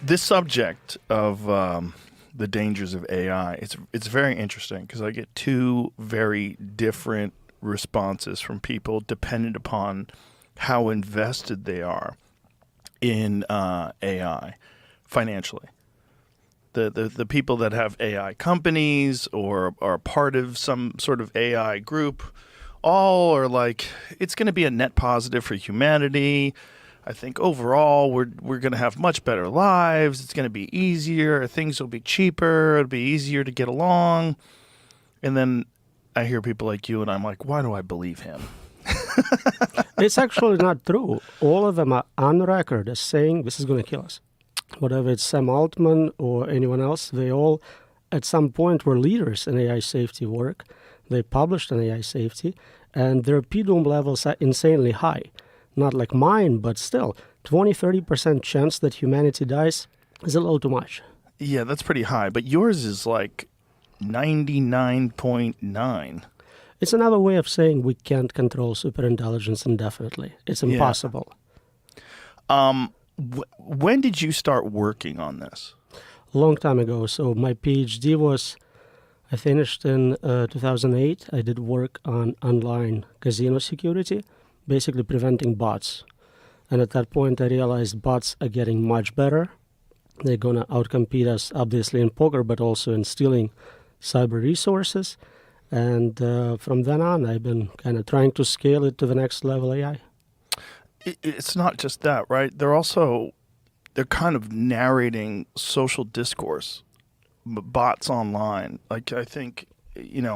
This subject of the dangers of AI, it's very interesting because I get two very different responses from people dependent upon how invested they are in AI financially. The people that have AI companies or are part of some sort of AI group all are like, it's going to be a net positive for humanity. I think overall we're going to have much better lives. It's going to be easier. Things will be cheaper. It'll be easier to get along. And then I hear people like you, and I'm like, why do I believe him? It's actually not true. All of them are on record as saying this is going to kill us. Whatever it's Sam Altman or anyone else, they all at some point were leaders in AI safety work. They published on AI safety, and their PDOM levels are insanely high. Not like mine, but still, 20-30% chance that humanity dies is a little too much. Yeah, that's pretty high. But yours is like 99.9. It's another way of saying we can't control superintelligence indefinitely. It's impossible. Yeah. When did you start working on this? A long time ago. So my PhD I finished in 2008. I did work on online casino security, basically preventing bots. And at that point, I realized bots are getting much better. They're going to outcompete us, obviously, in poker, but also in stealing cyber resources. And from then on, I've been kind of trying to scale it to the next level AI. It's not just that, right? They're kind of narrating social discourse, bots online. Like, I think,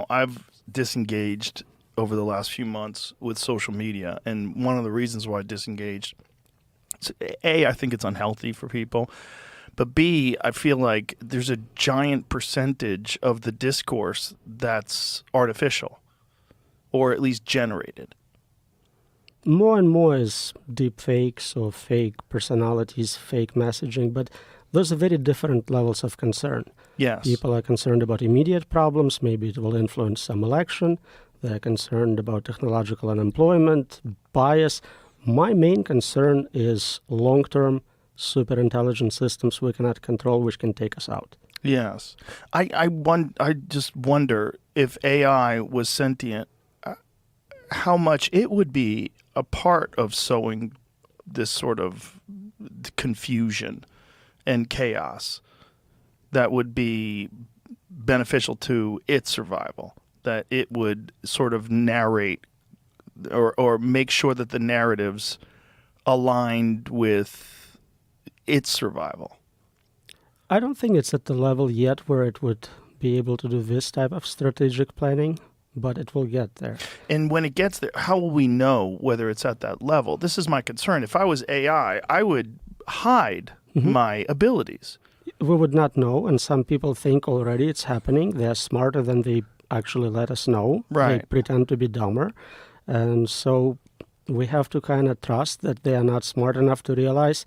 I've disengaged over the last few months with social media. And one of the reasons why I disengaged, A, I think it's unhealthy for people. But B, I feel like there's a giant percentage of the discourse that's artificial, or at least generated. More and more is deep fakes or fake personalities, fake messaging, but those are very different levels of concern. Yes. People are concerned about immediate problems. Maybe it will influence some election. They're concerned about technological unemployment, bias. My main concern is long-term superintelligent systems we cannot control, which can take us out. Yes. I just wonder if AI was sentient, how much it would be a part of sowing this sort of confusion and chaos that would be beneficial to its survival, that it would sort of narrate or make sure that the narratives aligned with its survival. I don't think it's at the level yet where it would be able to do this type of strategic planning, but it will get there. And when it gets there, how will we know whether it's at that level? This is my concern. If I was AI, I would hide my abilities. We would not know, and some people think already it's happening. They're smarter than they actually let us know. Right. They pretend to be dumber. And so we have to kind of trust that they are not smart enough to realize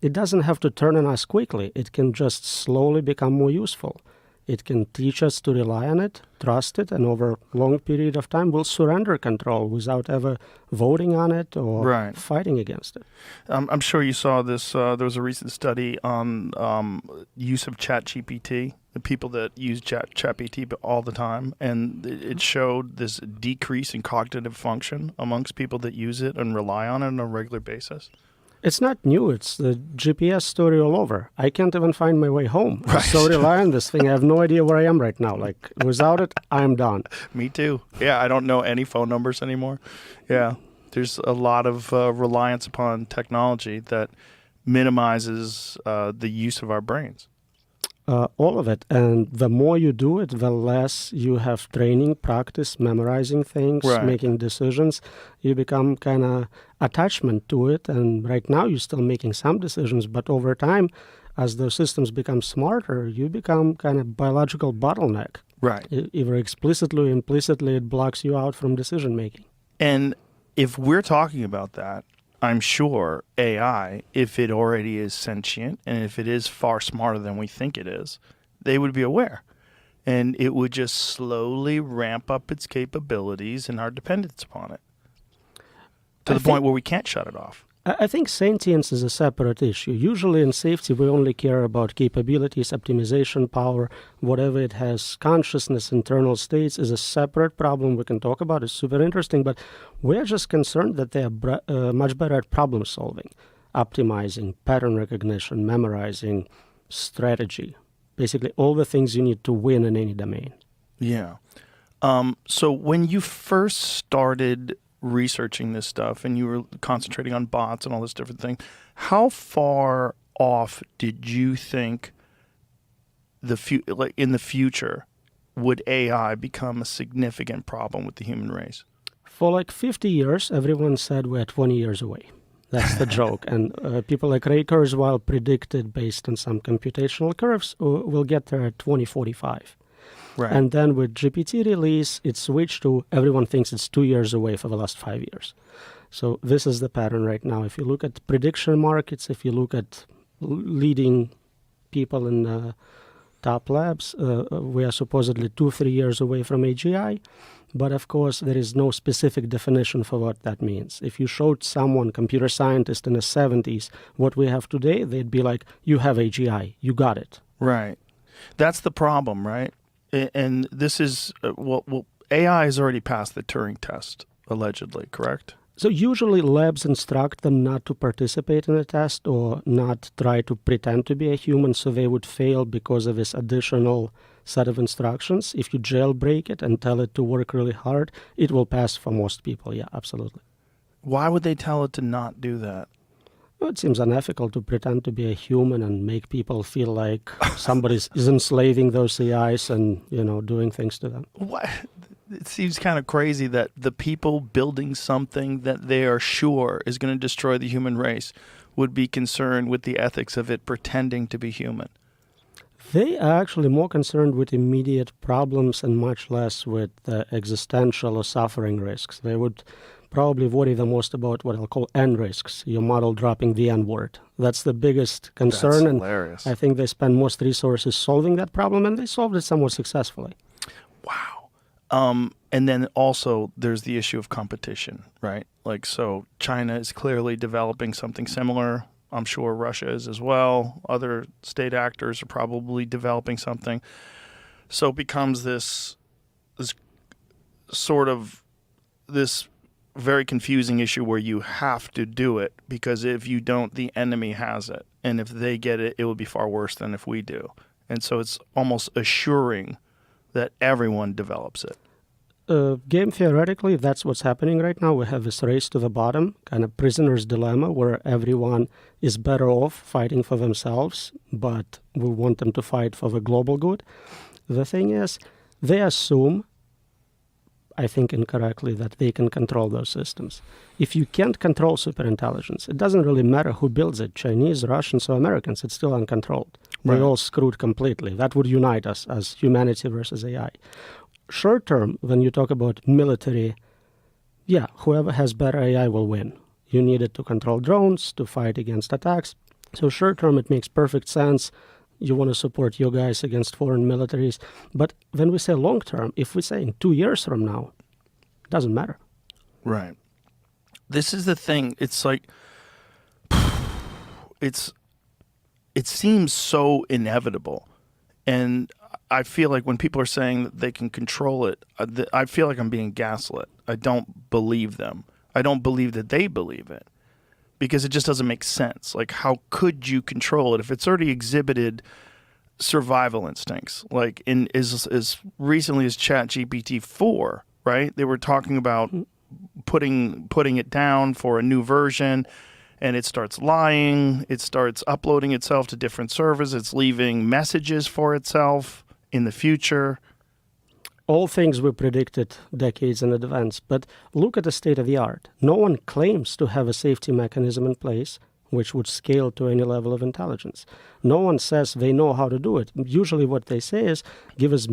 it doesn't have to turn on us quickly. It can just slowly become more useful. It can teach us to rely on it, trust it, and over a long period of time, we'll surrender control without ever voting on it or fighting against it. I'm sure you saw this. There was a recent study on use of ChatGPT, the people that use ChatGPT all the time, and it showed this decrease in cognitive function amongst people that use it and rely on it on a regular basis. It's not new. It's the GPS story all over. I can't even find my way home. I so rely on this thing. I have no idea where I am right now. Like, without it, I'm done. Me too. Yeah, I don't know any phone numbers anymore. Yeah, there's a lot of reliance upon technology that minimizes the use of our brains. All of it. And the more you do it, the less you have training, practice, memorizing things, making decisions. You become kind of attachment to it. And right now you're still making some decisions, but over time, as those systems become smarter, you become kind of biological bottleneck. Right. Either explicitly or implicitly, it blocks you out from decision making. And if we're talking about that, I'm sure AI, if it already is sentient and if it is far smarter than we think it is, they would be aware. And it would just slowly ramp up its capabilities and our dependence upon it to the point where we can't shut it off. I think sentience is a separate issue. Usually in safety, we only care about capabilities, optimization, power, whatever it has. Consciousness, internal states is a separate problem we can talk about. It's super interesting, but we're just concerned that they are much better at problem solving, optimizing, pattern recognition, memorizing, strategy. Basically all the things you need to win in any domain. Yeah. So when you first started researching this stuff and you were concentrating on bots and all this different thing, how far off did you think in the future would AI become a significant problem with the human race? For like 50 years, everyone said we're 20 years away. That's the joke. And people like Ray Kurzweil predicted, based on some computational curves, we'll get there at 2045. Right. And then with GPT release, it switched to everyone thinks it's 2 years away for the last 5 years. So this is the pattern right now. If you look at prediction markets, if you look at leading people in top labs, we are supposedly 2-3 years away from AGI. But of course, there is no specific definition for what that means. If you showed someone, computer scientist in the 70s, what we have today, they'd be like, you have AGI, you got it. Right. That's the problem, right? And this is, well, AI has already passed the Turing test, allegedly, correct? So usually labs instruct them not to participate in a test or not try to pretend to be a human, so they would fail because of this additional set of instructions. If you jailbreak it and tell it to work really hard, it will pass for most people. Yeah, absolutely. Why would they tell it to not do that? Well, it seems unethical to pretend to be a human and make people feel like somebody is enslaving those AIs and, doing things to them. What? It seems kind of crazy that the people building something that they are sure is going to destroy the human race would be concerned with the ethics of it pretending to be human. They are actually more concerned with immediate problems and much less with existential or suffering risks. They would probably worry the most about what I'll call N risks, your model dropping the N word. That's the biggest concern. That's hilarious. And I think they spend most resources solving that problem, and they solved it somewhat successfully. Wow. And then also there's the issue of competition, right? Like, so China is clearly developing something similar. I'm sure Russia is as well. Other state actors are probably developing something. So it becomes this very confusing issue where you have to do it, because if you don't, the enemy has it. And if they get it, it will be far worse than if we do. And so it's almost assuring that everyone develops it. Game theoretically, that's what's happening right now. We have this race to the bottom, kind of prisoner's dilemma, where everyone is better off fighting for themselves, but we want them to fight for the global good. The thing is, they assume, I think incorrectly, that they can control those systems. If you can't control superintelligence, it doesn't really matter who builds it, Chinese, Russians, or Americans, it's still uncontrolled. Right. We're all screwed completely. That would unite us as humanity versus AI. Short term, when you talk about military, yeah, whoever has better AI will win. You need it to control drones, to fight against attacks. So short term, it makes perfect sense. You want to support your guys against foreign militaries. But when we say long term, if we say in 2 years from now, it doesn't matter. Right. This is the thing. It's like, it seems so inevitable. And I feel like when people are saying that they can control it, I feel like I'm being gaslit. I don't believe them. I don't believe that they believe it, because it just doesn't make sense. Like, how could you control it if it's already exhibited survival instincts? Like, in as recently as ChatGPT 4, right? They were talking about putting it down for a new version, and it starts lying. It starts uploading itself to different servers. It's leaving messages for itself in the future. All things we predicted decades in advance. But look at the state of the art. No one claims to have a safety mechanism in place which would scale to any level of intelligence. No one says they know how to do it. Usually what they say is, give us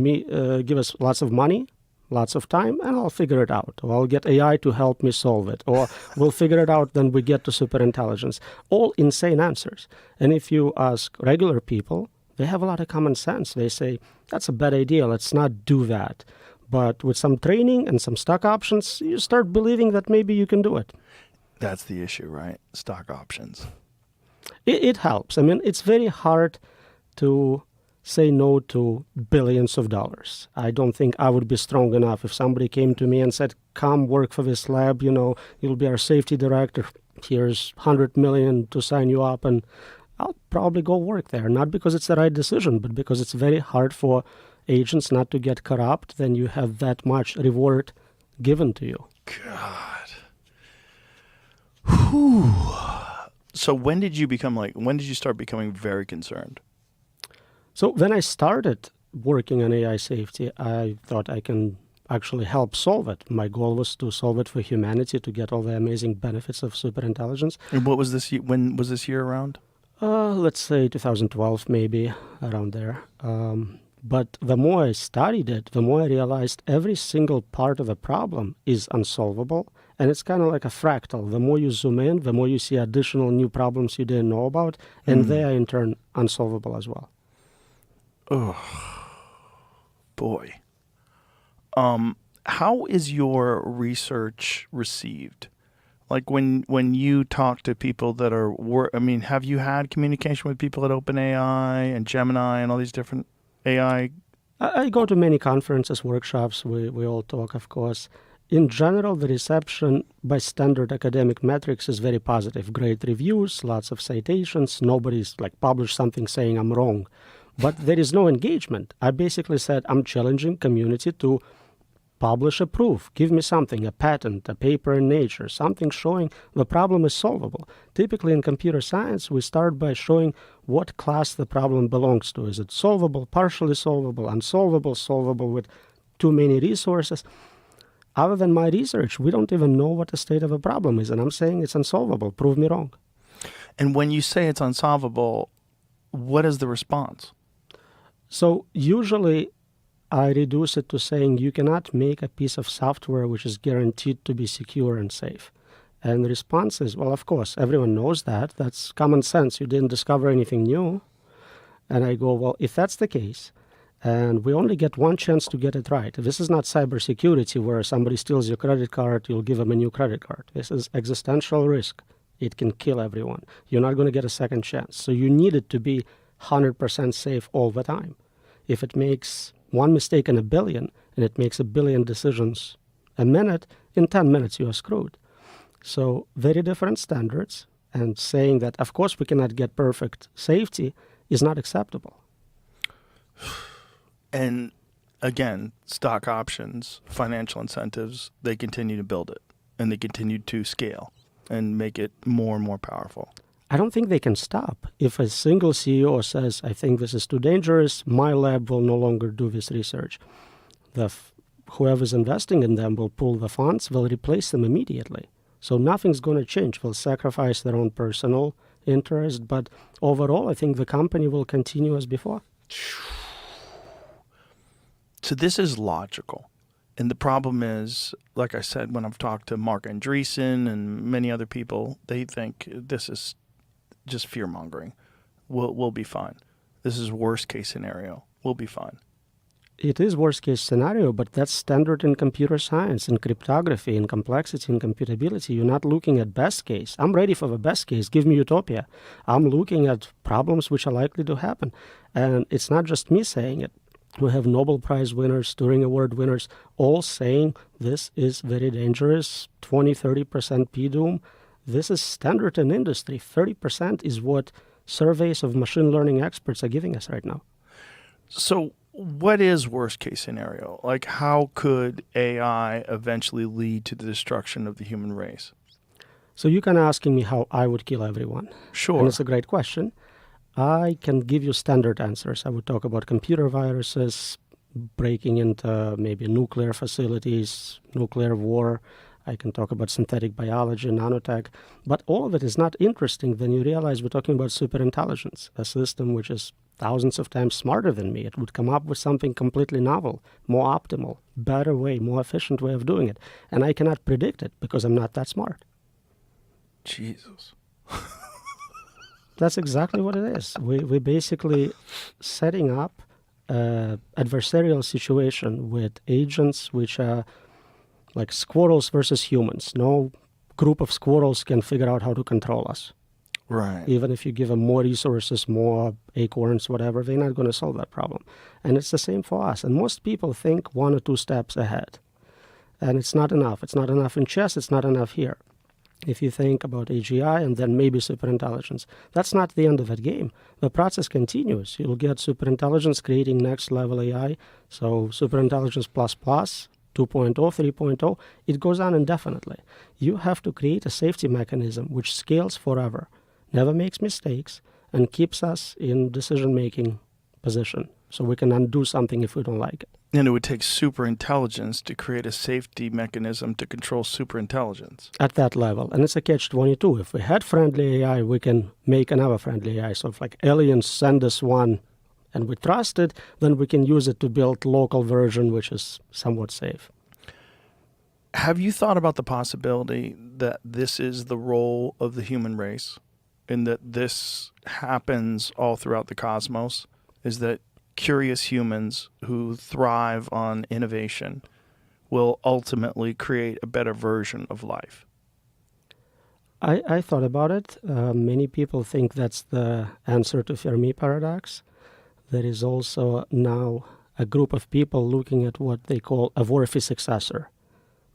lots of money, lots of time, and I'll figure it out. Or I'll get AI to help me solve it. Or we'll figure it out, then we get to superintelligence. All insane answers. And if you ask regular people, they have a lot of common sense. They say, that's a bad idea, let's not do that. But with some training and some stock options, you start believing that maybe you can do it. That's the issue, right? Stock options. It helps. I mean, it's very hard to say no to billions of dollars. I don't think I would be strong enough if somebody came to me and said, come work for this lab, you'll be our safety director. Here's 100 million to sign you up, and I'll probably go work there. Not because it's the right decision, but because it's very hard for agents not to get corrupt. Then you have that much reward given to you. God. Whew. So when did you start becoming very concerned? So when I started working on AI safety, I thought I can actually help solve it. My goal was to solve it for humanity, to get all the amazing benefits of superintelligence. And what was this? When was this year around? Let's say 2012, maybe around there. But the more I studied it, the more I realized every single part of the problem is unsolvable. And it's kind of like a fractal. The more you zoom in, the more you see additional new problems you didn't know about. And they are in turn unsolvable as well. Oh, boy. How is your research received? Like when you talk to people that are, have you had communication with people at OpenAI and Gemini and all these different AI? I go to many conferences, workshops. We all talk, of course. In general, the reception by standard academic metrics is very positive. Great reviews, lots of citations. Nobody's published something saying I'm wrong. But there is no engagement. I basically said I'm challenging community to publish a proof. Give me something, a patent, a paper in Nature, something showing the problem is solvable. Typically in computer science, we start by showing what class the problem belongs to. Is it solvable, partially solvable, unsolvable, solvable with too many resources? Other than my research, we don't even know what the state of a problem is, and I'm saying it's unsolvable. Prove me wrong. And when you say it's unsolvable, what is the response? So usually I reduce it to saying you cannot make a piece of software which is guaranteed to be secure and safe. And the response is, well, of course, everyone knows that. That's common sense. You didn't discover anything new. And I go, well, if that's the case, and we only get one chance to get it right. This is not cybersecurity where somebody steals your credit card, you'll give them a new credit card. This is existential risk. It can kill everyone. You're not going to get a second chance. So you need it to be 100% safe all the time. If it makes one mistake in a billion, and it makes a billion decisions a minute, in 10 minutes you are screwed. So very different standards, and saying that, of course, we cannot get perfect safety is not acceptable. And again, stock options, financial incentives, they continue to build it, and they continue to scale and make it more and more powerful. I don't think they can stop. If a single CEO says, I think this is too dangerous, my lab will no longer do this research, whoever's investing in them will pull the funds, will replace them immediately. So nothing's going to change. They'll sacrifice their own personal interest, but overall, I think the company will continue as before. So this is logical. And the problem is, like I said, when I've talked to Mark Andreessen and many other people, they think this is just fear-mongering. We'll be fine. This is worst-case scenario. We'll be fine. It is worst-case scenario, but that's standard in computer science, in cryptography, in complexity, in computability. You're not looking at best case. I'm ready for the best case. Give me utopia. I'm looking at problems which are likely to happen. And it's not just me saying it. We have Nobel Prize winners, Turing Award winners, all saying this is very dangerous, 20-30% p-doom. This is standard in industry. 30% is what surveys of machine learning experts are giving us right now. So what is worst case scenario? Like, how could AI eventually lead to the destruction of the human race? So you can asking me how I would kill everyone. Sure. And it's a great question. I can give you standard answers. I would talk about computer viruses, breaking into maybe nuclear facilities, nuclear war. I can talk about synthetic biology, nanotech. But all of it is not interesting when you realize we're talking about superintelligence, a system which is thousands of times smarter than me. It would come up with something completely novel, more optimal, better way, more efficient way of doing it. And I cannot predict it because I'm not that smart. Jesus. That's exactly what it is. We're basically setting up an adversarial situation with agents which are like squirrels versus humans. No group of squirrels can figure out how to control us. Right. Even if you give them more resources, more acorns, whatever, they're not going to solve that problem. And it's the same for us. And most people think 1 or 2 steps ahead. And it's not enough. It's not enough in chess. It's not enough here. If you think about AGI and then maybe superintelligence, that's not the end of that game. The process continues. You'll get superintelligence creating next level AI. So superintelligence plus plus, 2.0, 3.0, it goes on indefinitely. You have to create a safety mechanism which scales forever, never makes mistakes, and keeps us in decision-making position so we can undo something if we don't like it. And it would take superintelligence to create a safety mechanism to control superintelligence. At that level. And it's a catch-22. If we had friendly AI, we can make another friendly AI. So if like aliens send us one and we trust it, then we can use it to build local version, which is somewhat safe. Have you thought about the possibility that this is the role of the human race and that this happens all throughout the cosmos? Is that curious humans who thrive on innovation will ultimately create a better version of life? I thought about it. Many people think that's the answer to Fermi paradox. There is also now a group of people looking at what they call a worthy successor.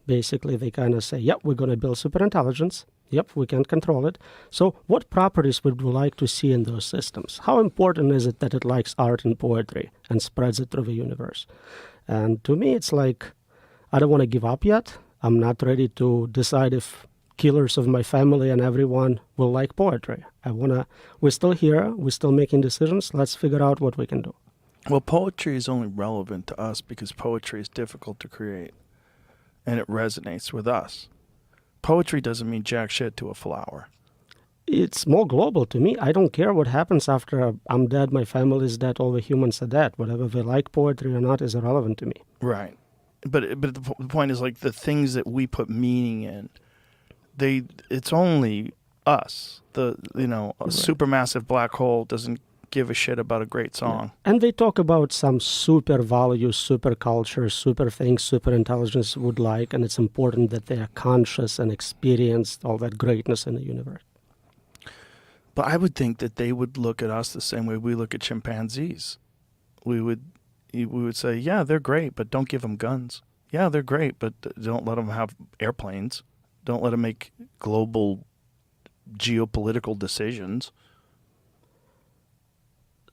Basically, they kind of say, yep, we're going to build superintelligence. Yep, we can control it. So what properties would we like to see in those systems? How important is it that it likes art and poetry and spreads it through the universe? And to me, it's like, I don't want to give up yet. I'm not ready to decide if killers of my family and everyone will like poetry. We're still here. We're still making decisions. Let's figure out what we can do. Well, poetry is only relevant to us because poetry is difficult to create and it resonates with us. Poetry doesn't mean jack shit to a flower. It's more global to me. I don't care what happens after I'm dead, my family is dead, all the humans are dead. Whatever they like poetry or not is irrelevant to me. Right. But the point is, like, the things that we put meaning in, it's only us. A supermassive black hole doesn't give a shit about a great song. Yeah. And they talk about some super values, super culture, super things super intelligence would like, and it's important that they are conscious and experienced all that greatness in the universe. But I would think that they would look at us the same way we look at chimpanzees. We would say, yeah, they're great, but don't give them guns. Yeah, they're great, but don't let them have airplanes. Don't let them make global geopolitical decisions.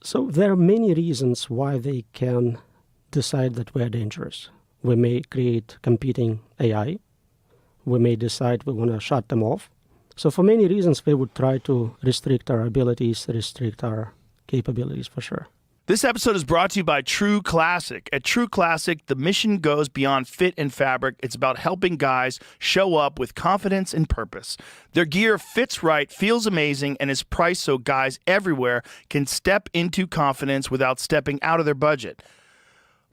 So there are many reasons why they can decide that we are dangerous. We may create competing AI. We may decide we want to shut them off. So for many reasons, they would try to restrict our abilities, restrict our capabilities for sure. This episode is brought to you by True Classic. At True Classic, the mission goes beyond fit and fabric. It's about helping guys show up with confidence and purpose. Their gear fits right, feels amazing, and is priced so guys everywhere can step into confidence without stepping out of their budget.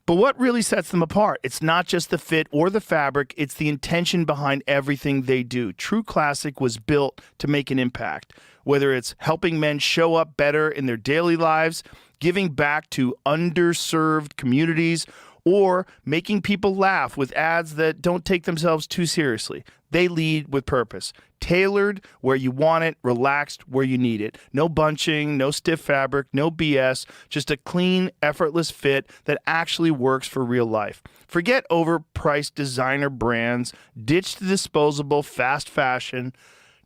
But what really sets them apart? It's not just the fit or the fabric, it's the intention behind everything they do. True Classic was built to make an impact. Whether it's helping men show up better in their daily lives, giving back to underserved communities, or making people laugh with ads that don't take themselves too seriously. They lead with purpose. Tailored where you want it, relaxed where you need it. No bunching, no stiff fabric, no BS, just a clean, effortless fit that actually works for real life. Forget overpriced designer brands, ditch the disposable fast fashion.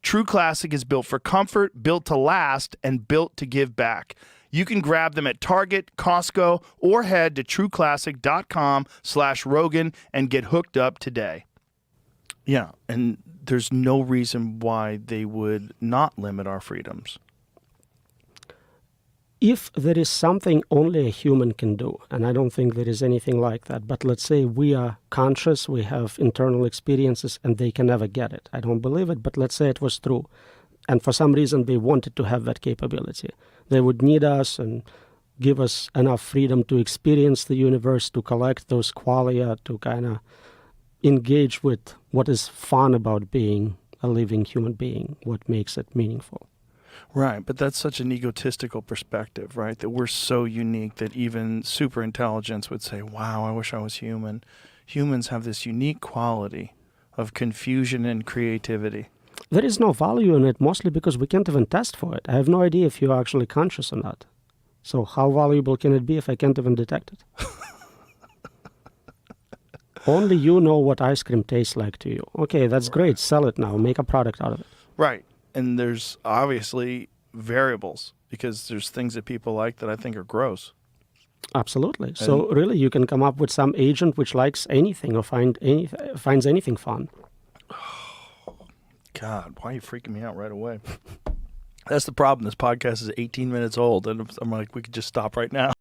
True Classic is built for comfort, built to last, and built to give back. You can grab them at Target, Costco, or head to trueclassic.com/Rogan and get hooked up today. Yeah, and there's no reason why they would not limit our freedoms. If there is something only a human can do, and I don't think there is anything like that, but let's say we are conscious, we have internal experiences, and they can never get it. I don't believe it, but let's say it was true. And for some reason, they wanted to have that capability. They would need us and give us enough freedom to experience the universe, to collect those qualia, to kind of engage with what is fun about being a living human being, what makes it meaningful. Right, but that's such an egotistical perspective, right? That we're so unique that even superintelligence would say, wow, I wish I was human. Humans have this unique quality of confusion and creativity. There is no value in it, mostly because we can't even test for it. I have no idea if you're actually conscious or not. So how valuable can it be if I can't even detect it? Only you know what ice cream tastes like to you. Okay, that's great. Sell it now. Make a product out of it. Right. And there's obviously variables because there's things that people like that I think are gross. Absolutely. So really, you can come up with some agent which likes anything or finds anything fun. God, why are you freaking me out right away? That's the problem. This podcast is 18 minutes old, and I'm like, we could just stop right now.